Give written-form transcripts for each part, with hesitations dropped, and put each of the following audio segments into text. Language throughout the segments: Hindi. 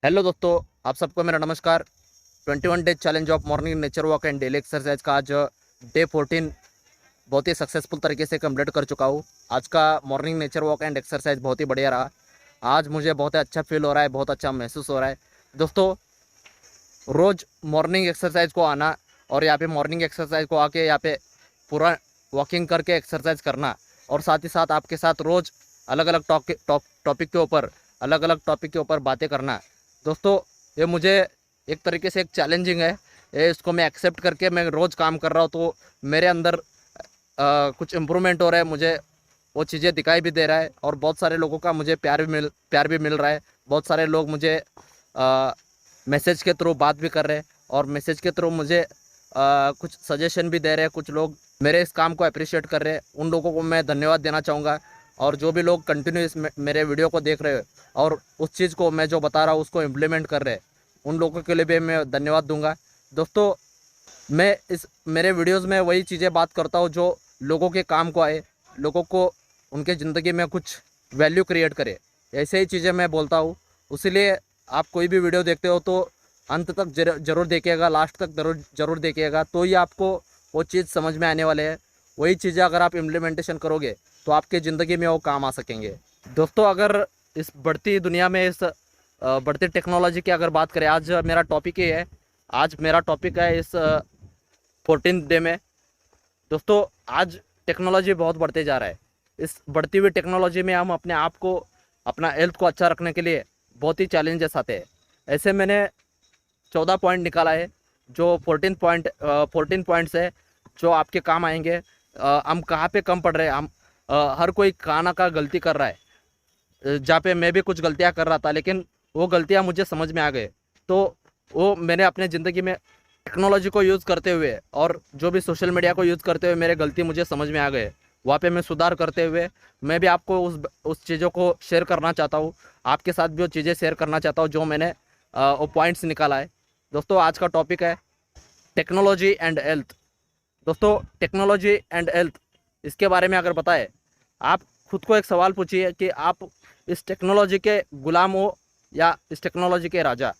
हेलो दोस्तों, आप सबको मेरा नमस्कार। 21 days challenge of morning nature walk and daily exercise का आज डे 14 बहुत ही सक्सेसफुल तरीके से कंप्लीट कर चुका हूँ। आज का morning nature walk and exercise बहुत ही बढ़िया रहा। आज मुझे बहुत ही अच्छा फील हो रहा है, बहुत अच्छा महसूस हो रहा है। दोस्तों, रोज़ मॉर्निंग एक्सरसाइज को आना और यहाँ पे मॉर्निंग एक्सरसाइज को आके यहाँ पे पूरा वॉकिंग करके एक्सरसाइज करना और साथ ही साथ आपके साथ रोज़ अलग अलग टॉपिक के ऊपर बातें करना। दोस्तों, ये मुझे एक तरीके से एक चैलेंजिंग है। ये इसको मैं एक्सेप्ट करके मैं रोज़ काम कर रहा हूँ, तो मेरे अंदर कुछ इम्प्रूवमेंट हो रहा है। मुझे वो चीज़ें दिखाई भी दे रहा है और बहुत सारे लोगों का मुझे प्यार भी मिल रहा है। बहुत सारे लोग मुझे मैसेज के थ्रू बात भी कर रहे हैं और मैसेज के थ्रू मुझे कुछ सजेशन भी दे रहे हैं। कुछ लोग मेरे इस काम को अप्रिशिएट कर रहे हैं, उन लोगों को मैं धन्यवाद देना चाहूँगा। और जो भी लोग कंटिन्यू मेरे वीडियो को देख रहे हैं और उस चीज़ को मैं जो बता रहा हूँ उसको इम्प्लीमेंट कर रहे हैं, उन लोगों के लिए भी मैं धन्यवाद दूंगा। दोस्तों, मैं इस मेरे वीडियोस में वही चीज़ें बात करता हूँ जो लोगों के काम को आए, लोगों को उनके ज़िंदगी में कुछ वैल्यू क्रिएट करे। ऐसे ही चीज़ें मैं बोलता हूँ। उसीलिए आप कोई भी वीडियो देखते हो तो अंत तक जरूर देखिएगा, लास्ट तक जरूर देखिएगा, तो ही आपको वो चीज़ समझ में आने वाले हैं। वही चीज़ें अगर आप इम्प्लीमेंटेशन करोगे तो आपके ज़िंदगी में वो काम आ सकेंगे। दोस्तों, अगर इस बढ़ती दुनिया में, इस बढ़ती टेक्नोलॉजी की अगर बात करें, आज मेरा टॉपिक ये है। आज मेरा टॉपिक है इस 14th डे में। दोस्तों, आज टेक्नोलॉजी बहुत बढ़ते जा रहा है। इस बढ़ती हुई टेक्नोलॉजी में हम अपने आप को, अपना हेल्थ को अच्छा रखने के लिए बहुत ही चैलेंजेस आते हैं। ऐसे मैंने 14 पॉइंट निकाला है, जो 14 पॉइंट्स है जो आपके काम आएंगे। हम कहाँ पे कम पड़ रहे हैं, हम हर कोई खाना का गलती कर रहा है। जहाँ पे मैं भी कुछ गलतियाँ कर रहा था, लेकिन वो गलतियाँ मुझे समझ में आ गए, तो वो मैंने अपने ज़िंदगी में टेक्नोलॉजी को यूज़ करते हुए और जो भी सोशल मीडिया को यूज़ करते हुए मेरे गलती मुझे समझ में आ गए। वहाँ पे मैं सुधार करते हुए मैं भी आपको उस चीज़ों को शेयर करना चाहता हूँ। आपके साथ भी वो चीज़ें शेयर करना चाहता हूँ जो मैंने वो पॉइंट्स निकाला है। दोस्तों, आज का टॉपिक है टेक्नोलॉजी एंड हेल्थ। दोस्तों, टेक्नोलॉजी एंड हेल्थ, इसके बारे में अगर बताएं, आप खुद को एक सवाल पूछिए कि आप इस टेक्नोलॉजी के गुलाम हो या इस टेक्नोलॉजी के राजा।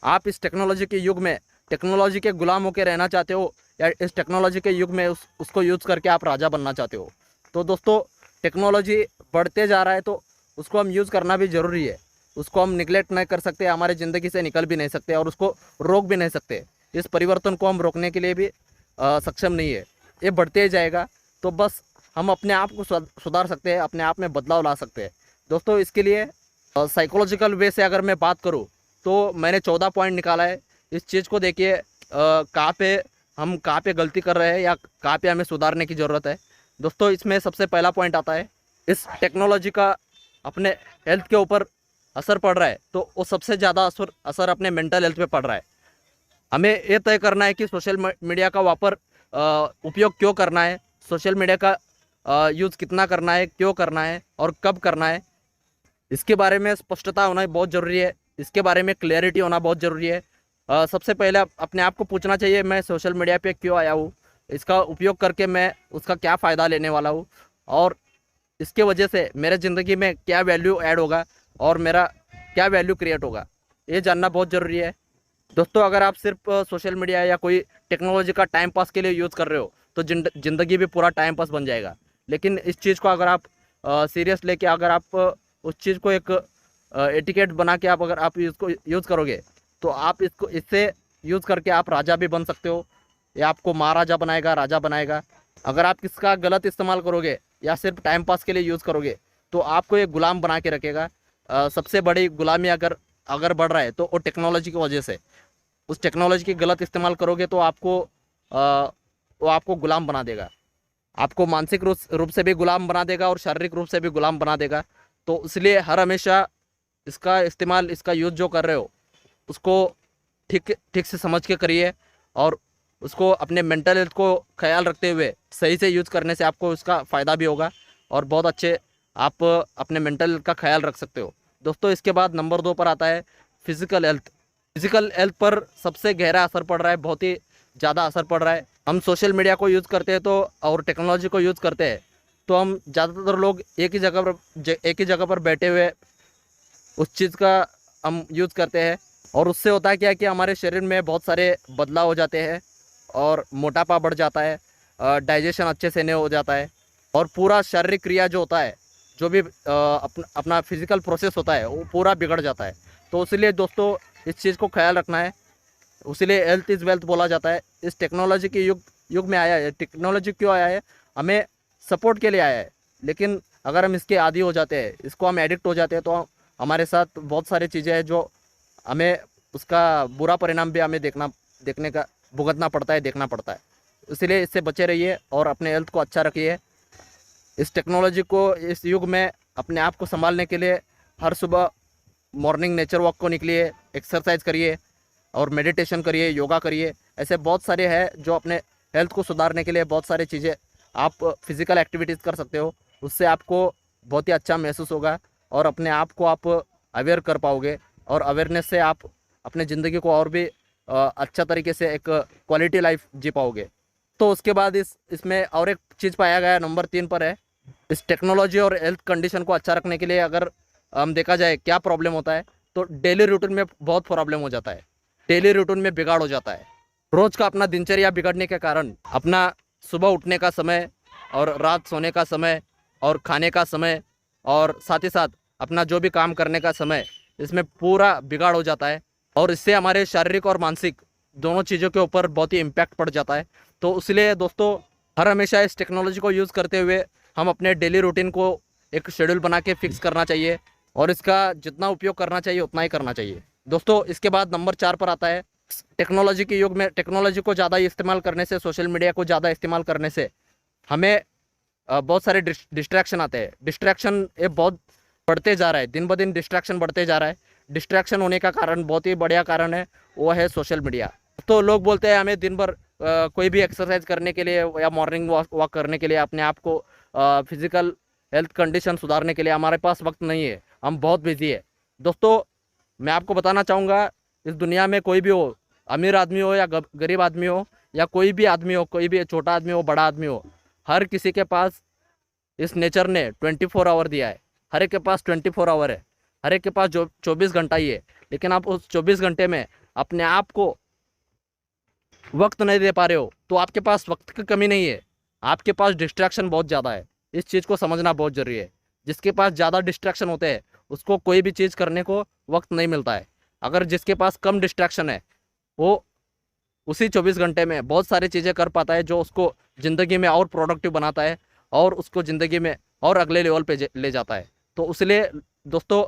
आप इस टेक्नोलॉजी के युग में टेक्नोलॉजी के गुलाम होकर रहना चाहते हो या इस टेक्नोलॉजी के युग में उसको यूज़ करके आप राजा बनना चाहते हो। तो दोस्तों, टेक्नोलॉजी बढ़ते जा रहा है तो उसको हम यूज़ करना भी ज़रूरी है। उसको हम निगलेक्ट नहीं कर सकते, हमारे ज़िंदगी से निकल भी नहीं सकते और उसको रोक भी नहीं सकते। इस परिवर्तन को हम रोकने के लिए भी सक्षम नहीं है। ये बढ़ते ही जाएगा, तो बस हम अपने आप को सुधार सकते हैं, अपने आप में बदलाव ला सकते हैं। दोस्तों, इसके लिए साइकोलॉजिकल वे से अगर मैं बात करूं तो मैंने 14 पॉइंट निकाला है। इस चीज़ को देखिए, कहाँ पे गलती कर रहे हैं या कहाँ पे हमें सुधारने की ज़रूरत है। दोस्तों, इसमें सबसे पहला पॉइंट आता है, इस टेक्नोलॉजी का अपने हेल्थ के ऊपर असर पड़ रहा है, तो वो सबसे ज़्यादा असर अपने मेंटल हेल्थ पे पड़ रहा है। हमें ये तय करना है कि सोशल मीडिया का उपयोग क्यों करना है, सोशल मीडिया का यूज़ कितना करना है, क्यों करना है और कब करना है। इसके बारे में स्पष्टता होना बहुत ज़रूरी है। इसके बारे में क्लैरिटी होना बहुत ज़रूरी है। सबसे पहले अपने आप को पूछना चाहिए, मैं सोशल मीडिया पे क्यों आया हूँ, इसका उपयोग करके मैं उसका क्या फ़ायदा लेने वाला हूँ और इसके वजह से मेरे ज़िंदगी में क्या वैल्यू ऐड होगा और मेरा क्या वैल्यू क्रिएट होगा, ये जानना बहुत ज़रूरी है। दोस्तों, अगर आप सिर्फ सोशल मीडिया या कोई टेक्नोलॉजी का टाइम पास के लिए यूज़ कर रहे हो तो ज़िंदगी भी पूरा टाइम पास बन जाएगा। लेकिन इस चीज़ को अगर आप सीरियस लेके, अगर आप उस चीज़ को एक एटिकेट बना के अगर आप इसको यूज़ करोगे तो आप इससे यूज़ करके आप राजा भी बन सकते हो। ये आपको महाराजा बनाएगा, राजा बनाएगा। अगर आप इसका गलत इस्तेमाल करोगे या सिर्फ टाइम पास के लिए यूज़ करोगे तो आपको एक गुलाम बना के रखेगा। सबसे बड़ी गुलामी अगर अगर बढ़ रहा है तो वो टेक्नोलॉजी की वजह से। उस टेक्नोलॉजी की गलत इस्तेमाल करोगे तो वो आपको गुलाम बना देगा। आपको मानसिक रूप से भी गुलाम बना देगा और शारीरिक रूप से भी गुलाम बना देगा। तो इसलिए हर हमेशा इसका इस्तेमाल, इसका यूज़ जो कर रहे हो उसको ठीक ठीक से समझ के करिए और उसको अपने मेंटल हेल्थ को ख्याल रखते हुए सही से यूज़ करने से आपको उसका फ़ायदा भी होगा और बहुत अच्छे आप अपने मेंटल हेल्थ का ख्याल रख सकते हो। दोस्तों, इसके बाद नंबर 2 पर आता है फिज़िकल हेल्थ। फिज़िकल हेल्थ पर सबसे गहरा असर पड़ रहा है, बहुत ही ज़्यादा असर पड़ रहा है। हम सोशल मीडिया को यूज़ करते हैं तो और टेक्नोलॉजी को यूज़ करते हैं तो हम ज़्यादातर लोग एक ही जगह पर बैठे हुए उस चीज़ का हम यूज़ करते हैं, और उससे होता है क्या कि हमारे शरीर में बहुत सारे बदलाव हो जाते हैं और मोटापा बढ़ जाता है, डाइजेशन अच्छे से नहीं हो जाता है, और पूरा शारीरिक क्रिया जो होता है, जो भी अपना फिजिकल प्रोसेस होता है, वो पूरा बिगड़ जाता है। तो इसलिए दोस्तों इस चीज़ को ख्याल रखना है। उसीलिए हेल्थ इज़ वेल्थ बोला जाता है। इस टेक्नोलॉजी के युग में आया है। टेक्नोलॉजी क्यों आया है? हमें सपोर्ट के लिए आया है, लेकिन अगर हम इसके आदी हो जाते हैं, इसको हम एडिक्ट हो जाते हैं, तो हमारे साथ बहुत सारी चीज़ें हैं जो हमें उसका बुरा परिणाम भी हमें देखने का भुगतना पड़ता है, देखना पड़ता है। इसलिए इससे बचे रहिए और अपने हेल्थ को अच्छा रखिए। इस टेक्नोलॉजी को, इस युग में अपने आप को संभालने के लिए हर सुबह मॉर्निंग नेचर वॉक को निकलिए, एक्सरसाइज करिए और मेडिटेशन करिए, योगा करिए। ऐसे बहुत सारे हैं जो अपने हेल्थ को सुधारने के लिए बहुत सारी चीज़ें आप फिज़िकल एक्टिविटीज़ कर सकते हो। उससे आपको बहुत ही अच्छा महसूस होगा और अपने आप को आप अवेयर कर पाओगे, और अवेयरनेस से आप अपने ज़िंदगी को और भी अच्छा तरीके से एक क्वालिटी लाइफ जी पाओगे। तो उसके बाद इसमें और एक चीज़ पाया गया, नंबर 3 पर है। इस टेक्नोलॉजी और हेल्थ कंडीशन को अच्छा रखने के लिए अगर हम देखा जाए क्या प्रॉब्लम होता है, तो डेली रूटीन में बहुत प्रॉब्लम हो जाता है। डेली रूटीन में बिगाड़ हो जाता है। रोज़ का अपना दिनचर्या बिगड़ने के कारण अपना सुबह उठने का समय और रात सोने का समय और खाने का समय और साथ ही साथ अपना जो भी काम करने का समय, इसमें पूरा बिगाड़ हो जाता है, और इससे हमारे शारीरिक और मानसिक दोनों चीज़ों के ऊपर बहुत ही इम्पैक्ट पड़ जाता है। तो इसलिए दोस्तों हर हमेशा इस टेक्नोलॉजी को यूज़ करते हुए हम अपने डेली रूटीन को एक शेड्यूल बना के फिक्स करना चाहिए, और इसका जितना उपयोग करना चाहिए उतना ही करना चाहिए। दोस्तों इसके बाद नंबर 4 पर आता है, टेक्नोलॉजी के युग में टेक्नोलॉजी को ज़्यादा इस्तेमाल करने से, सोशल मीडिया को ज़्यादा इस्तेमाल करने से हमें बहुत सारे डिस्ट्रैक्शन आते हैं। डिस्ट्रैक्शन ये बहुत बढ़ते जा रहा है, दिन ब दिन डिस्ट्रैक्शन बढ़ते जा रहा है। डिस्ट्रैक्शन होने का कारण, बहुत ही बढ़िया कारण है, वो है सोशल मीडिया। तो लोग बोलते हैं हमें दिन भर कोई भी एक्सरसाइज करने के लिए या मॉर्निंग वॉक करने के लिए, अपने आप को फिजिकल हेल्थ कंडीशन सुधारने के लिए हमारे पास वक्त नहीं है, हम बहुत बिजी है। दोस्तों मैं आपको बताना चाहूँगा, इस दुनिया में कोई भी हो, अमीर आदमी हो या गरीब आदमी हो, या कोई भी आदमी हो, कोई भी छोटा आदमी हो, बड़ा आदमी हो, हर किसी के पास इस नेचर ने 24 आवर दिया है। हर एक के पास 24 आवर है, हर एक के पास जो 24 घंटा ही है। लेकिन आप उस 24 घंटे में अपने आप को वक्त नहीं दे पा रहे हो, तो आपके पास वक्त की कमी नहीं है, आपके पास डिस्ट्रैक्शन बहुत ज़्यादा है। इस चीज़ को समझना बहुत ज़रूरी है। जिसके पास ज़्यादा डिस्ट्रैक्शन होते हैं उसको कोई भी चीज़ करने को वक्त नहीं मिलता है। अगर जिसके पास कम डिस्ट्रैक्शन है, वो उसी 24 घंटे में बहुत सारी चीज़ें कर पाता है, जो उसको ज़िंदगी में और प्रोडक्टिव बनाता है और उसको ज़िंदगी में और अगले लेवल पे ले जाता है। तो इसलिए दोस्तों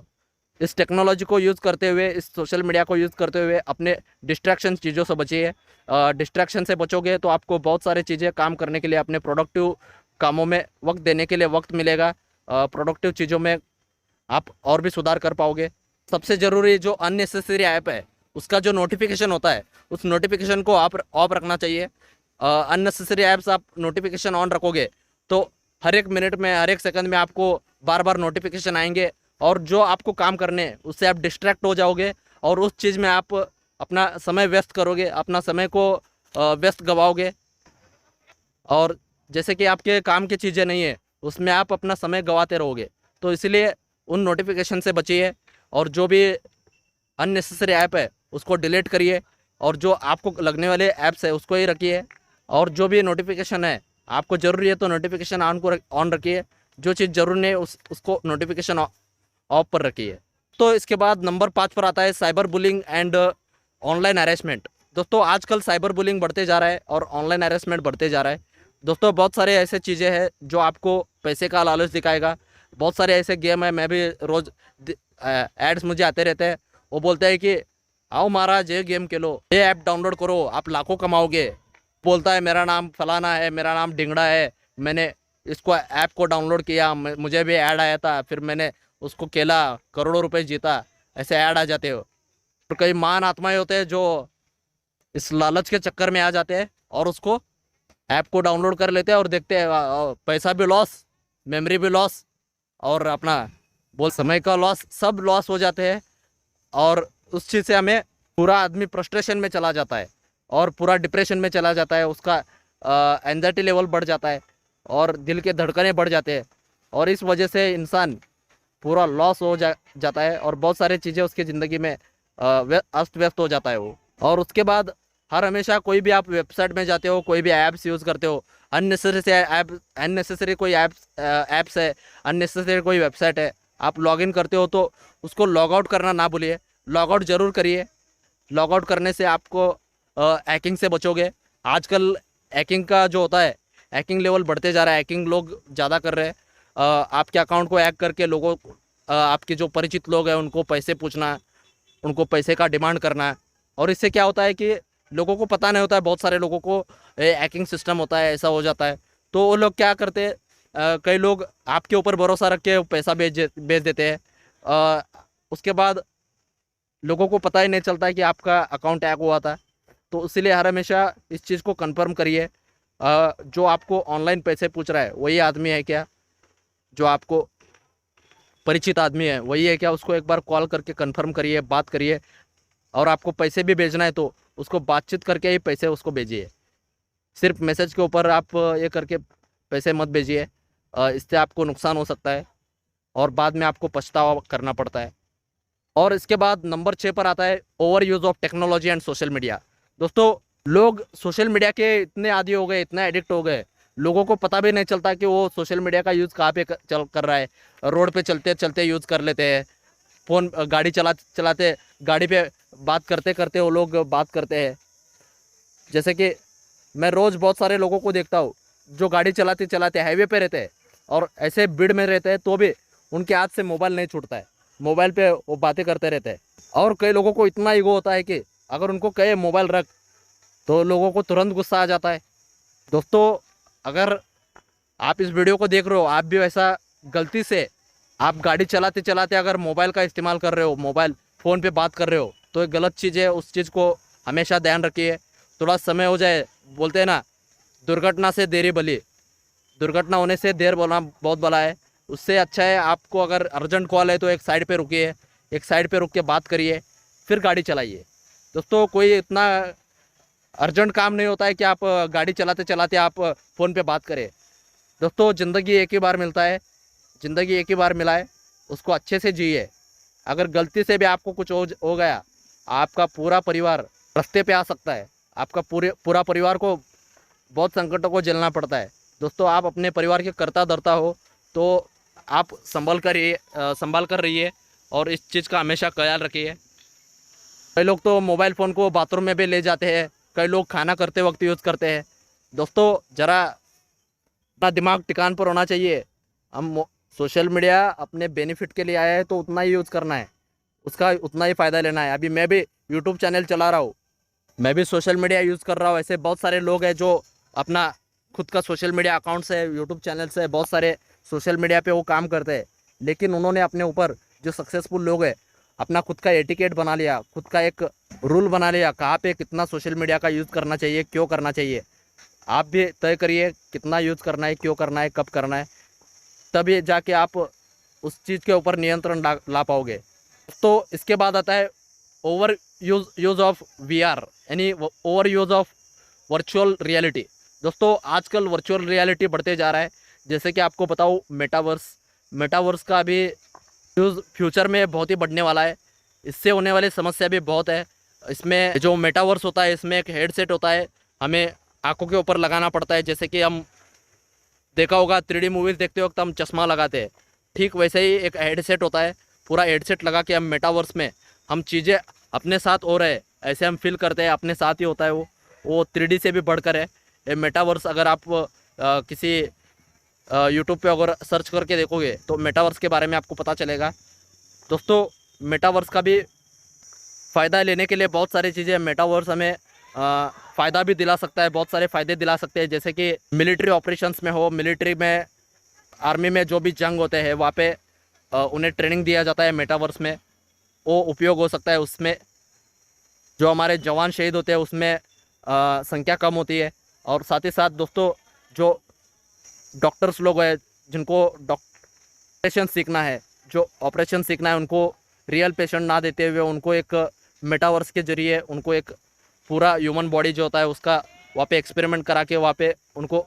इस टेक्नोलॉजी को यूज़ करते हुए, इस सोशल मीडिया को यूज़ करते हुए अपने डिस्ट्रैक्शन चीज़ों से बचिए। डिस्ट्रैक्शन से बचोगे तो आपको बहुत सारी चीज़ें काम करने के लिए, अपने प्रोडक्टिव कामों में वक्त देने के लिए वक्त मिलेगा। प्रोडक्टिव चीज़ों में आप और भी सुधार कर पाओगे। सबसे ज़रूरी जो अननेसेसरी ऐप है, उसका जो नोटिफिकेशन होता है, उस नोटिफिकेशन को आप ऑफ रखना चाहिए। अननेसेसरी ऐप्स आप नोटिफिकेशन ऑन रखोगे तो हर एक मिनट में, हर एक सेकंड में आपको बार बार नोटिफिकेशन आएंगे, और जो आपको काम करने हैं उससे आप डिस्ट्रैक्ट हो जाओगे, और उस चीज़ में आप अपना समय व्यस्त करोगे, अपना समय को व्यस्त गवाओगे। और जैसे कि आपके काम की चीज़ें नहीं है, उसमें आप अपना समय गवाते रहोगे। तो इसलिए उन नोटिफिकेशन से बचिए, और जो भी अननेसेसरी ऐप है उसको डिलीट करिए, और जो आपको लगने वाले ऐप्स है उसको ही रखिए। और जो भी नोटिफिकेशन है आपको ज़रूरी है तो नोटिफिकेशन ऑन रखिए, जो चीज़ ज़रूरी नहीं है उसको नोटिफिकेशन ऑफ पर रखिए। तो इसके बाद नंबर 5 पर आता है cyber bullying and online harassment. दोस्तों आजकल साइबर बुलिंग बढ़ते जा रहा है और ऑनलाइन हैरेसमेंट बढ़ते जा रहा है। दोस्तों बहुत सारे ऐसे चीज़ें हैं जो आपको पैसे का लालच दिखाएगा। बहुत सारे ऐसे गेम है, मैं भी रोज़ एड्स मुझे आते रहते हैं, वो बोलते हैं कि आओ महाराज ये गेम खेलो, ये ऐप डाउनलोड करो, आप लाखों कमाओगे। बोलता है मेरा नाम फलाना है, मेरा नाम ढिंगड़ा है, मैंने इसको ऐप को डाउनलोड किया, मुझे भी ऐड आया था, फिर मैंने उसको खेला, करोड़ों रुपए जीता। ऐसे ऐड आ जाते हो। और कई महान आत्माएं होते हैं जो इस लालच के चक्कर में आ जाते हैं और उसको ऐप को डाउनलोड कर लेते हैं, और देखते हैं पैसा भी लॉस, मेमोरी भी लॉस, और अपना समय का लॉस, सब लॉस हो जाते हैं। और उस चीज़ से हमें पूरा आदमी फ्रस्ट्रेशन में चला जाता है और पूरा डिप्रेशन में चला जाता है, उसका एंजाइटी लेवल बढ़ जाता है और दिल के धड़कनें बढ़ जाते हैं। और इस वजह से इंसान पूरा लॉस हो जाता है और बहुत सारी चीज़ें उसकी ज़िंदगी में अस्त व्यस्त हो जाता है वो। और उसके बाद हर हमेशा कोई भी आप वेबसाइट में जाते हो, कोई भी ऐप्स यूज़ करते हो, अननेसेसरी कोई ऐप्स है, अननेसेसरी कोई वेबसाइट है, आप लॉगिन करते हो तो उसको लॉग आउट करना ना भूलिए। लॉग आउट ज़रूर करिए। लॉग आउट करने से आपको हैकिंग से बचोगे। आजकल हैकिंग का जो होता है, हैकिंग लेवल बढ़ते जा रहा है, हैकिंग लोग ज़्यादा कर रहे हैं। आपके अकाउंट को हैक करके लोगों आपके जो परिचित लोग हैं उनको पैसे पूछना, उनको पैसे का डिमांड करना है। और इससे क्या होता है कि लोगों को पता नहीं होता है, बहुत सारे लोगों को हैकिंग सिस्टम होता है, ऐसा हो जाता है। तो वो लोग क्या करते हैं, कई लोग आपके ऊपर भरोसा रख के पैसा भेज देते हैं। उसके बाद लोगों को पता ही नहीं चलता है कि आपका अकाउंट हैक हुआ था। तो इसीलिए हर हमेशा इस चीज़ को कंफर्म करिए, जो आपको ऑनलाइन पैसे पूछ रहा है वही आदमी है क्या, जो आपको परिचित आदमी है वही है क्या, उसको एक बार कॉल करके कंफर्म करिए, बात करिए। और आपको पैसे भी भेजना है तो उसको बातचीत करके ही पैसे उसको भेजिए। सिर्फ मैसेज के ऊपर आप ये करके पैसे मत भेजिए, इससे आपको नुकसान हो सकता है और बाद में आपको पछतावा करना पड़ता है। और इसके बाद नंबर 6 पर आता है over use of technology and social media. दोस्तों, लोग सोशल मीडिया के इतने आदी हो गए, इतना एडिक्ट हो गए, लोगों को पता भी नहीं चलता कि वो सोशल मीडिया का यूज़ कहाँ पे कर रहा है। रोड पे चलते चलते यूज़ कर लेते हैं, फ़ोन गाड़ी चलाते गाड़ी पे बात करते करते वो लोग बात करते हैं। जैसे कि मैं रोज़ बहुत सारे लोगों को देखता हूँ जो गाड़ी चलाते चलाते हाईवे पे रहते हैं और ऐसे भीड़ में रहते हैं तो भी उनके हाथ से मोबाइल नहीं छूटता है, मोबाइल पे वो बातें करते रहते हैं। और कई लोगों को इतना ईगो होता है कि अगर उनको कहे मोबाइल रख तो लोगों को तुरंत गुस्सा आ जाता है। दोस्तों, अगर आप इस वीडियो को देख रहे हो, आप भी वैसा गलती से आप गाड़ी चलाते चलाते अगर मोबाइल का इस्तेमाल कर रहे हो, मोबाइल फ़ोन पे बात कर रहे हो, तो एक गलत चीज़ है। उस चीज़ को हमेशा ध्यान रखिए। थोड़ा समय हो जाए, बोलते हैं ना, दुर्घटना से देरी भली, दुर्घटना होने से देर बोलना बहुत भला है। उससे अच्छा है आपको अगर अर्जेंट कॉल है तो एक साइड पे रुकिए, एक साइड पे रुक के बात करिए, फिर गाड़ी चलाइए। दोस्तों, कोई इतना अर्जेंट काम नहीं होता है कि आप गाड़ी चलाते चलाते आप फ़ोन पे बात करें। दोस्तों, ज़िंदगी एक ही बार मिलता है, ज़िंदगी एक ही बार मिला है, उसको अच्छे से जिए। अगर गलती से भी आपको कुछ हो गया, आपका पूरा परिवार रास्ते पे आ सकता है, आपका पूरा परिवार को बहुत संकटों को झेलना पड़ता है। दोस्तों, आप अपने परिवार के कर्ता धर्ता हो तो आप संभाल कर रहिए और इस चीज़ का हमेशा ख्याल रखिए। कई लोग तो मोबाइल फ़ोन को बाथरूम में भी ले जाते हैं, कई लोग खाना करते वक्त यूज़ करते हैं। दोस्तों, ज़रा अपना दिमाग टिकान पर होना चाहिए। हम सोशल मीडिया अपने बेनिफिट के लिए आया है तो उतना ही यूज़ करना है, उसका उतना ही फ़ायदा लेना है। अभी मैं भी यूट्यूब चैनल चला रहा हूँ, मैं भी सोशल मीडिया यूज़ कर रहा हूँ। ऐसे बहुत सारे लोग हैं जो अपना खुद का सोशल मीडिया अकाउंट से, यूट्यूब चैनल से, बहुत सारे सोशल मीडिया पे वो काम करते हैं। लेकिन उन्होंने अपने ऊपर, जो सक्सेसफुल लोग हैं, अपना खुद का एटिकेट बना लिया, खुद का एक रूल बना लिया, कहाँ पे कितना सोशल मीडिया का यूज़ करना चाहिए, क्यों करना चाहिए। आप भी तय करिए कितना यूज़ करना है, क्यों करना है, कब करना है, तभी जाके आप उस चीज़ के ऊपर नियंत्रण ला पाओगे। तो इसके बाद आता है ओवर यूज़ ऑफ VR, यानी over use of virtual reality. दोस्तों, आजकल वर्चुअल रियलिटी बढ़ते जा रहा है। जैसे कि आपको बताऊँ, मेटावर्स का भी यूज़ फ्यूचर में बहुत ही बढ़ने वाला है। इससे होने वाली समस्या भी बहुत है। इसमें जो मेटावर्स होता है, इसमें एक हेडसेट होता है, हमें आंखों के ऊपर लगाना पड़ता है। जैसे कि हम देखा होगा 3D मूवीज़ देखते वक्त हम चश्मा लगाते हैं, ठीक वैसे ही एक हेडसेट होता है। पूरा हेडसेट लगा के हम मेटावर्स में हम चीज़ें अपने साथ हो रहे हैं ऐसे हम फील करते हैं, अपने साथ ही होता है वो 3D से भी बढ़कर है ये मेटावर्स। अगर आप किसी यूट्यूब पे अगर सर्च करके देखोगे तो मेटावर्स के बारे में आपको पता चलेगा। दोस्तों, मेटावर्स का भी फ़ायदा लेने के लिए बहुत सारी चीज़ें, मेटावर्स हमें फ़ायदा भी दिला सकता है, बहुत सारे फ़ायदे दिला सकते हैं। जैसे कि मिलिट्री ऑपरेशंस में हो, मिलिट्री में, आर्मी में जो भी जंग होते हैं वहाँ पे उन्हें ट्रेनिंग दिया जाता है मेटावर्स में, वो उपयोग हो सकता है। उसमें जो हमारे जवान शहीद होते हैं उसमें संख्या कम होती है। और साथ ही साथ दोस्तों, जो डॉक्टर्स लोग हैं जिनको ऑपरेशन सीखना है, जो ऑपरेशन सीखना है, उनको रियल पेशेंट ना देते हुए उनको एक मेटावर्स के ज़रिए उनको एक पूरा ह्यूमन बॉडी जो होता है उसका वहाँ पे एक्सपेरिमेंट करा के वहाँ पे उनको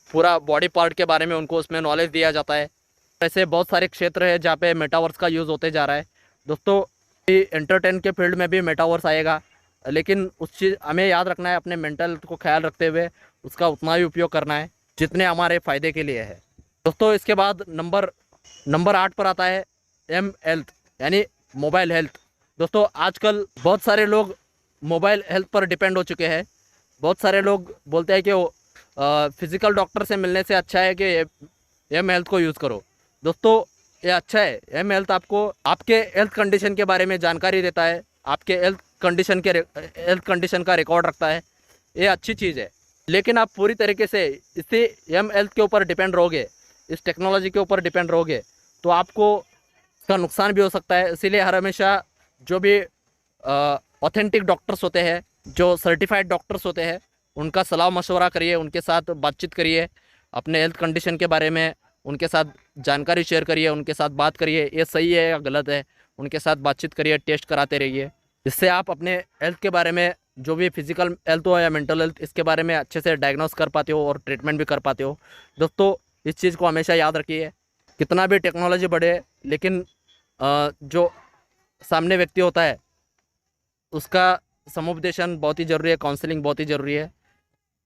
पूरा बॉडी पार्ट के बारे में उनको उसमें नॉलेज दिया जाता है। ऐसे बहुत सारे क्षेत्र है जहाँ पे मेटावर्स का यूज़ होते जा रहा है। दोस्तों एंटरटेन के फील्ड में भी मेटावर्स आएगा, लेकिन उस चीज़ हमें याद रखना है, अपने मेंटल को ख्याल रखते हुए उसका उतना ही उपयोग करना है जितने हमारे फ़ायदे के लिए है। दोस्तों इसके बाद नंबर 8 पर आता है एम हेल्थ, यानी मोबाइल हेल्थ। दोस्तों आजकल बहुत सारे लोग मोबाइल हेल्थ पर डिपेंड हो चुके हैं। बहुत सारे लोग बोलते हैं कि वो फिज़िकल डॉक्टर से मिलने से अच्छा है कि एम हेल्थ को यूज़ करो। दोस्तों ये अच्छा है, एम हेल्थ आपको आपके हेल्थ कंडीशन के बारे में जानकारी देता है, आपके हेल्थ कंडीशन का रिकॉर्ड रखता है। ये अच्छी चीज़ है, लेकिन आप पूरी तरीके से इसी एम हेल्थ के ऊपर डिपेंड रहोगे, इस टेक्नोलॉजी के ऊपर डिपेंड रहोगे, तो आपको इसका नुकसान भी हो सकता है। इसीलिए हर हमेशा जो भी ऑथेंटिक डॉक्टर्स होते हैं, जो सर्टिफाइड डॉक्टर्स होते हैं, उनका सलाह मशवरा करिए, उनके साथ बातचीत करिए, अपने हेल्थ कंडीशन के बारे में उनके साथ जानकारी शेयर करिए, उनके साथ बात करिए, ये सही है या गलत है, उनके साथ बातचीत करिए, टेस्ट कराते रहिए। इससे आप अपने हेल्थ के बारे में, जो भी फिजिकल हेल्थ हो या मेंटल हेल्थ, इसके बारे में अच्छे से डायग्नोस कर पाते हो और ट्रीटमेंट भी कर पाते हो। दोस्तों इस चीज़ को हमेशा याद रखिए, कितना भी टेक्नोलॉजी बढ़े, लेकिन जो सामने व्यक्ति होता है उसका समुपदेशन बहुत ही ज़रूरी है, काउंसलिंग बहुत ही ज़रूरी है।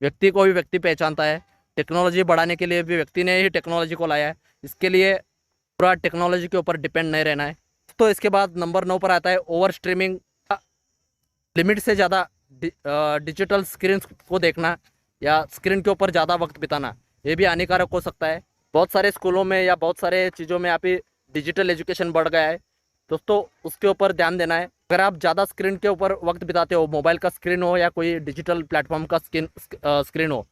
व्यक्ति को भी व्यक्ति पहचानता है, टेक्नोलॉजी बढ़ाने के लिए भी व्यक्ति ने ही टेक्नोलॉजी को लाया है, इसके लिए पूरा टेक्नोलॉजी के ऊपर डिपेंड नहीं रहना है। तो इसके बाद नंबर 9 पर आता है ओवर स्ट्रीमिंग, लिमिट से ज़्यादा डिजिटल स्क्रीन को देखना या स्क्रीन के ऊपर ज़्यादा वक्त बिताना, ये भी हानिकारक हो सकता है। बहुत सारे स्कूलों में या बहुत सारे चीज़ों में आप ही डिजिटल एजुकेशन बढ़ गया है, दोस्तों उसके ऊपर ध्यान देना है। अगर आप ज़्यादा स्क्रीन के ऊपर वक्त बिताते हो, मोबाइल का स्क्रीन हो या कोई डिजिटल प्लेटफॉर्म का स्क्रीन हो,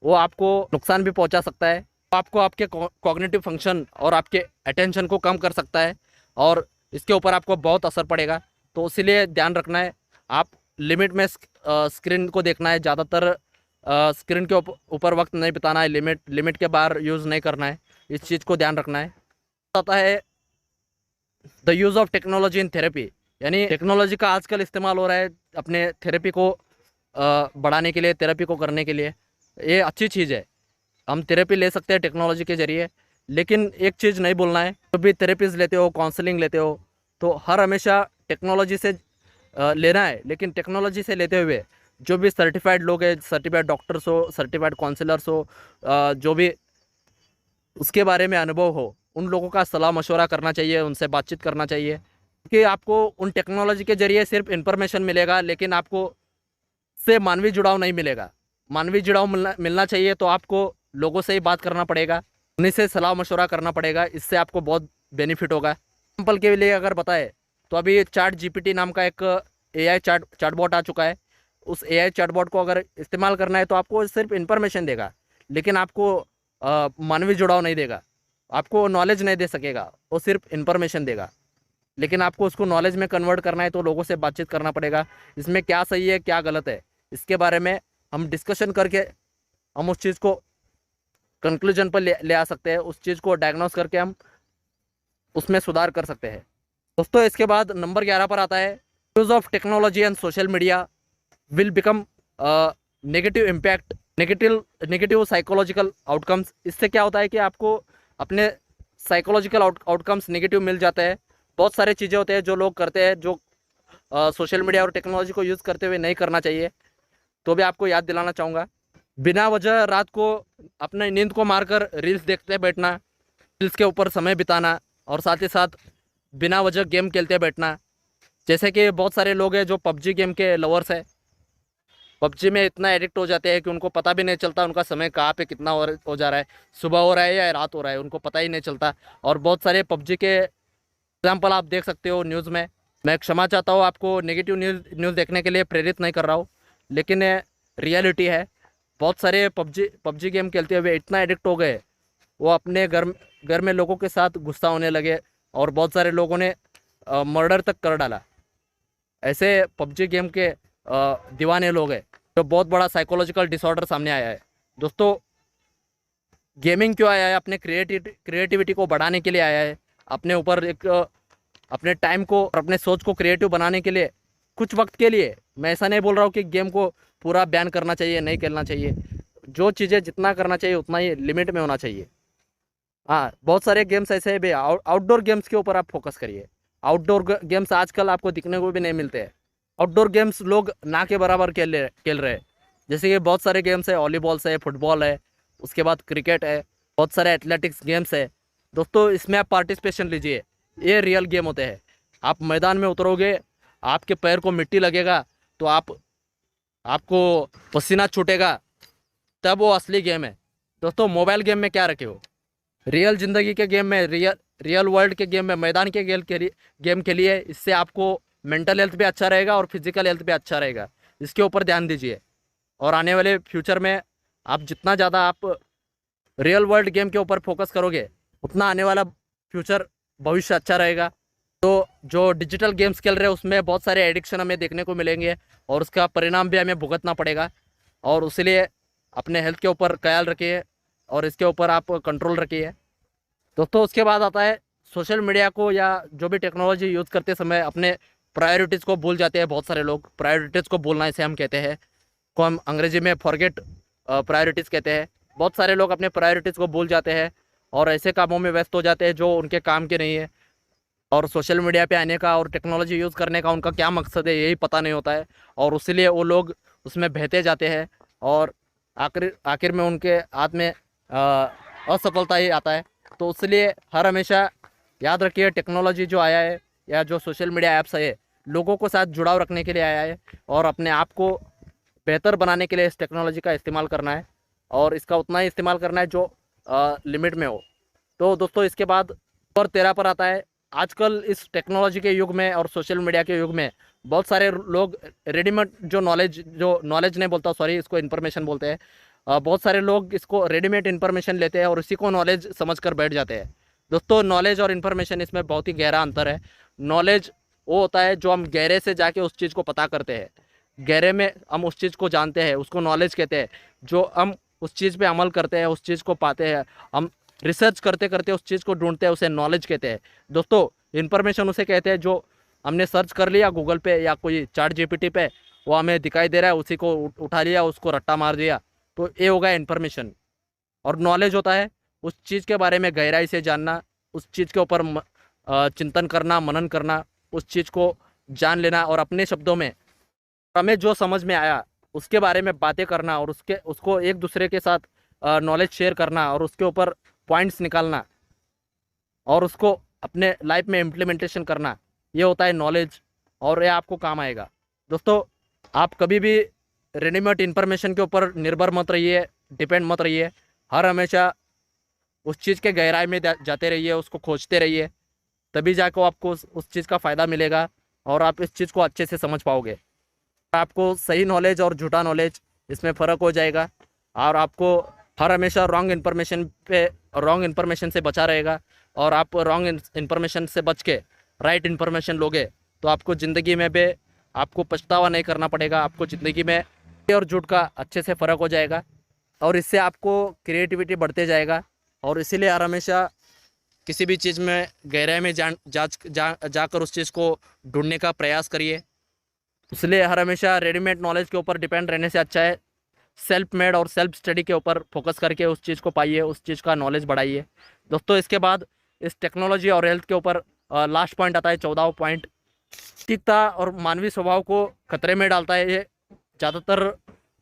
वो आपको नुकसान भी पहुंचा सकता है। आपको आपके कॉग्निटिव फंक्शन और आपके अटेंशन को कम कर सकता है और इसके ऊपर आपको बहुत असर पड़ेगा। तो इसीलिए ध्यान रखना है, आप लिमिट में स्क्रीन को देखना है, ज़्यादातर स्क्रीन के ऊपर वक्त नहीं बिताना है, लिमिट के बाहर यूज़ नहीं करना है, इस चीज़ को ध्यान रखना है। आता है the use of technology in therapy, यानी टेक्नोलॉजी का आजकल इस्तेमाल हो रहा है अपने थेरेपी को बढ़ाने के लिए, थेरेपी को करने के लिए। ये अच्छी चीज़ है, हम थेरेपी ले सकते हैं टेक्नोलॉजी के ज़रिए, लेकिन एक चीज़ नहीं भूलना है, जब भी थेरेपीज लेते हो, काउंसलिंग लेते हो, तो हर हमेशा टेक्नोलॉजी से लेना है, लेकिन टेक्नोलॉजी से लेते हुए जो भी सर्टिफाइड लोग हैं, सर्टिफाइड डॉक्टर्स हो, सर्टिफाइड काउंसलर्स हो, जो भी उसके बारे में अनुभव हो, उन लोगों का सलाह मशवरा करना चाहिए, उनसे बातचीत करना चाहिए। क्योंकि आपको उन टेक्नोलॉजी के ज़रिए सिर्फ इन्फॉर्मेशन मिलेगा, लेकिन आपको से मानवीय जुड़ाव नहीं मिलेगा। मानवीय जुड़ाव मिलना चाहिए तो आपको लोगों से ही बात करना पड़ेगा, उन्हीं से सलाह मशवरा करना पड़ेगा, इससे आपको बहुत बेनिफिट होगा। एग्जाम्पल के लिए अगर बताए तो अभी चैट जीपीटी नाम का एक AI चैटबॉट आ चुका है। उस AI चैटबॉट को अगर इस्तेमाल करना है तो आपको सिर्फ इन्फॉर्मेशन देगा, लेकिन आपको मानवीय जुड़ाव नहीं देगा, आपको नॉलेज नहीं दे सकेगा, वो सिर्फ इन्फॉर्मेशन देगा। लेकिन आपको उसको नॉलेज में कन्वर्ट करना है तो लोगों से बातचीत करना पड़ेगा, इसमें क्या सही है क्या गलत है, इसके बारे में हम डिस्कशन करके हम उस चीज़ को कंक्लूजन पर ले आ सकते हैं, उस चीज़ को डायग्नोस करके हम उसमें सुधार कर सकते हैं। दोस्तों इसके बाद नंबर 11 पर आता है use of technology and social media will become negative impact, negative psychological outcomes. इससे क्या होता है कि आपको अपने साइकोलॉजिकल आउटकम्स नेगेटिव मिल जाते हैं। बहुत सारे चीज़ें होते हैं जो लोग करते हैं, जो सोशल मीडिया और टेक्नोलॉजी को यूज़ करते हुए नहीं करना चाहिए, तो भी आपको याद दिलाना चाहूँगा। बिना वजह रात को अपने नींद को मारकर रील्स देखते बैठना, रील्स के ऊपर समय बिताना, और साथ ही साथ बिना वजह गेम खेलते बैठना। जैसे कि बहुत सारे लोग हैं जो पबजी गेम के लवर्स हैं, पबजी में इतना एडिक्ट हो जाते हैं कि उनको पता भी नहीं चलता उनका समय कहाँ पे कितना हो जा रहा है, सुबह हो रहा है या रात हो रहा है, उनको पता ही नहीं चलता। और बहुत सारे पबजी के एग्जाम्पल आप देख सकते हो न्यूज़ में। मैं क्षमा चाहता हूँ, आपको नेगेटिव न्यूज़ देखने के लिए प्रेरित नहीं कर रहा हूँ, लेकिन रियलिटी है। बहुत सारे पबजी गेम खेलते हुए इतना एडिक्ट हो गए, वो अपने घर में लोगों के साथ गुस्सा होने लगे, और बहुत सारे लोगों ने मर्डर तक कर डाला। ऐसे पबजी गेम के दीवाने लोग हैं, तो बहुत बड़ा साइकोलॉजिकल डिसऑर्डर सामने आया है। दोस्तों गेमिंग क्यों आया है? अपने क्रिएटिविटी को बढ़ाने के लिए आया है, अपने ऊपर एक अपने टाइम को और अपने सोच को क्रिएटिव बनाने के लिए, कुछ वक्त के लिए। मैं ऐसा नहीं बोल रहा हूँ कि गेम को पूरा बैन करना चाहिए, नहीं खेलना चाहिए। जो चीज़ें जितना करना चाहिए उतना ही लिमिट में होना चाहिए। हाँ, बहुत सारे गेम्स ऐसे हैं भी, आउटडोर गेम्स के ऊपर आप फोकस करिए। आउटडोर गेम्स आजकल आपको दिखने को भी नहीं मिलते हैं। आउटडोर गेम्स लोग ना के बराबर खेल रहे हैं। जैसे कि बहुत सारे गेम्स है, वॉलीबॉल्स है, फुटबॉल है, उसके बाद क्रिकेट है, बहुत सारे एथलेटिक्स गेम्स है। दोस्तों, इसमें आप पार्टिसिपेशन लीजिए। ये रियल गेम होते हैं। आप मैदान में उतरोगे, आपके पैर को मिट्टी लगेगा, तो आपको पसीना छूटेगा, तब वो असली गेम है। दोस्तों, मोबाइल गेम में क्या रखे हो? रियल जिंदगी के गेम में, रियल रियल वर्ल्ड के गेम में, मैदान के गेम के लिए इससे आपको मेंटल हेल्थ भी अच्छा रहेगा और फिजिकल हेल्थ भी अच्छा रहेगा। इसके ऊपर ध्यान दीजिए। और आने वाले फ्यूचर में आप जितना ज़्यादा आप रियल वर्ल्ड गेम के ऊपर फोकस करोगे, उतना आने वाला फ्यूचर भविष्य अच्छा रहेगा। तो जो डिजिटल गेम्स खेल रहे हैं उसमें बहुत सारे एडिक्शन हमें देखने को मिलेंगे और उसका परिणाम भी हमें भुगतना पड़ेगा। और इसलिए अपने हेल्थ के ऊपर ख्याल रखिए और इसके ऊपर आप कंट्रोल रखिए। दोस्तों, उसके बाद आता है सोशल मीडिया को या जो भी टेक्नोलॉजी यूज़ करते समय अपने प्रायोरिटीज़ को भूल जाते हैं। बहुत सारे लोग प्रायोरिटीज़ को भूलना इसे हम कहते हैं, को हम अंग्रेजी में फॉरगेट प्रायोरिटीज़ कहते हैं। बहुत सारे लोग अपने प्रायोरिटीज़ को भूल जाते हैं और ऐसे कामों में व्यस्त हो जाते हैं जो उनके काम के नहीं है। और सोशल मीडिया पे आने का और टेक्नोलॉजी यूज़ करने का उनका क्या मकसद है, यही पता नहीं होता है। और उसीलिए वो लोग उसमें बहते जाते हैं और आखिर आखिर में उनके हाथ में असफलता ही आता है। तो इसलिए हर हमेशा याद रखिए, टेक्नोलॉजी जो आया है या जो सोशल मीडिया ऐप्स है, लोगों को साथ जुड़ाव रखने के लिए आया है और अपने आप को बेहतर बनाने के लिए इस टेक्नोलॉजी का इस्तेमाल करना है और इसका उतना ही इस्तेमाल करना है जो लिमिट में हो। तो दोस्तों, इसके बाद और 13 पर आता है। आजकल इस टेक्नोलॉजी के युग में और सोशल मीडिया के युग में बहुत सारे लोग रेडीमेड जो नॉलेज नहीं बोलता, सॉरी, इसको इन्फॉर्मेशन बोलते हैं। बहुत सारे लोग इसको रेडीमेड इन्फॉर्मेशन लेते हैं और उसी को नॉलेज समझ कर बैठ जाते हैं। दोस्तों, नॉलेज और इन्फॉर्मेशन, इसमें बहुत ही गहरा अंतर है। नॉलेज वो होता है जो हम गहरे से जाके उस चीज़ को पता करते हैं, गहरे में हम उस चीज़ को जानते हैं, उसको नॉलेज कहते हैं। जो हम उस चीज़ पे अमल करते हैं, उस चीज़ को पाते हैं, हम रिसर्च करते करते उस चीज़ को ढूंढते हैं, उसे नॉलेज कहते हैं। दोस्तों, इन्फॉर्मेशन उसे कहते हैं जो हमने सर्च कर लिया गूगल पे या कोई चैट जीपीटी पे, वो हमें दिखाई दे रहा है, उसी को उठा लिया, उसको रट्टा मार दिया, तो ये होगा इन्फॉर्मेशन। और नॉलेज होता है उस चीज़ के बारे में गहराई से जानना, उस चीज़ के ऊपर चिंतन करना, मनन करना, उस चीज़ को जान लेना और अपने शब्दों में हमें जो समझ में आया उसके बारे में बातें करना और उसको एक दूसरे के साथ नॉलेज शेयर करना और उसके ऊपर पॉइंट्स निकालना और उसको अपने लाइफ में इम्प्लीमेंटेशन करना, ये होता है नॉलेज और ये आपको काम आएगा। दोस्तों, आप कभी भी रेडीमेड इन्फॉर्मेशन के ऊपर निर्भर मत रहिए, डिपेंड मत रहिए। हर हमेशा उस चीज़ के गहराई में जाते रहिए, उसको खोजते रहिए, तभी जाकर आपको उस चीज़ का फ़ायदा मिलेगा और आप इस चीज़ को अच्छे से समझ पाओगे। आपको सही नॉलेज और झूठा नॉलेज, इसमें फ़र्क हो जाएगा और आपको हर हमेशा रॉन्ग इन्फॉर्मेशन से बचा रहेगा। और आप रॉन्ग इन्फॉर्मेशन से बच के राइट इन्फॉर्मेशन लोगे तो आपको ज़िंदगी में भी आपको पछतावा नहीं करना पड़ेगा। आपको ज़िंदगी में सही और झूठ का अच्छे से फ़र्क हो जाएगा और इससे आपको क्रिएटिविटी बढ़ते जाएगा। और इसीलिए हर हमेशा किसी भी चीज़ में गहराई में जाकर उस चीज़ को ढूंढने का प्रयास करिए। इसलिए हर हमेशा रेडीमेड नॉलेज के ऊपर डिपेंड रहने से अच्छा है सेल्फ मेड और सेल्फ स्टडी के ऊपर फोकस करके उस चीज़ को पाइए, उस चीज़ का नॉलेज बढ़ाइए। दोस्तों, इसके बाद इस टेक्नोलॉजी और हेल्थ के ऊपर लास्ट पॉइंट आता है, 14वां पॉइंट। नैतिकता और मानवीय स्वभाव को खतरे में डालता है ये। ज़्यादातर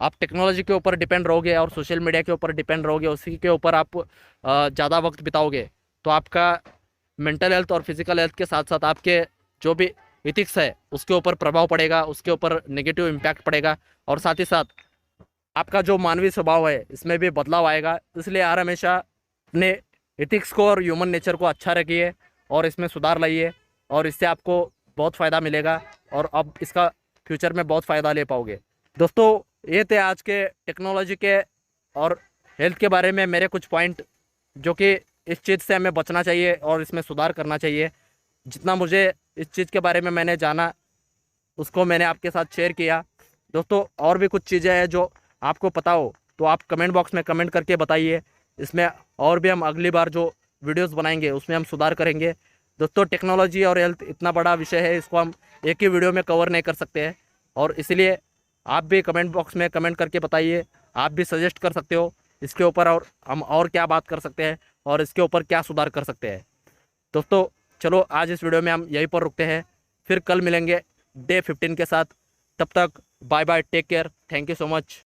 आप टेक्नोलॉजी के ऊपर डिपेंड रहोगे और सोशल मीडिया के ऊपर डिपेंड रहोगे, उसी के ऊपर आप ज़्यादा वक्त बिताओगे, तो आपका मेंटल हेल्थ और फिजिकल हेल्थ के साथ साथ आपके जो भी इथिक्स है उसके ऊपर प्रभाव पड़ेगा, उसके ऊपर नेगेटिव इम्पैक्ट पड़ेगा और साथ ही साथ आपका जो मानवीय स्वभाव है इसमें भी बदलाव आएगा। इसलिए हर हमेशा अपने एथिक्स को और ह्यूमन नेचर को अच्छा रखिए और इसमें सुधार लाइए और इससे आपको बहुत फ़ायदा मिलेगा और अब इसका फ्यूचर में बहुत फ़ायदा ले पाओगे। दोस्तों, ये थे आज के टेक्नोलॉजी के और हेल्थ के बारे में मेरे कुछ पॉइंट, जो कि इस चीज़ से हमें बचना चाहिए और इसमें सुधार करना चाहिए। जितना मुझे इस चीज़ के बारे में मैंने जाना उसको मैंने आपके साथ शेयर किया। दोस्तों, और भी कुछ चीज़ें हैं जो आपको पता हो तो आप कमेंट बॉक्स में कमेंट करके बताइए। इसमें और भी हम अगली बार जो वीडियोस बनाएंगे उसमें हम सुधार करेंगे। दोस्तों, टेक्नोलॉजी और हेल्थ इतना बड़ा विषय है, इसको हम एक ही वीडियो में कवर नहीं कर सकते हैं और इसलिए आप भी कमेंट बॉक्स में कमेंट करके बताइए। आप भी सजेस्ट कर सकते हो इसके ऊपर और हम और क्या बात कर सकते हैं और इसके ऊपर क्या सुधार कर सकते हैं। दोस्तों चलो आज इस वीडियो में हम यहीं पर रुकते हैं, फिर कल मिलेंगे डे 15 के साथ। तब तक bye bye, take care, thank you so much.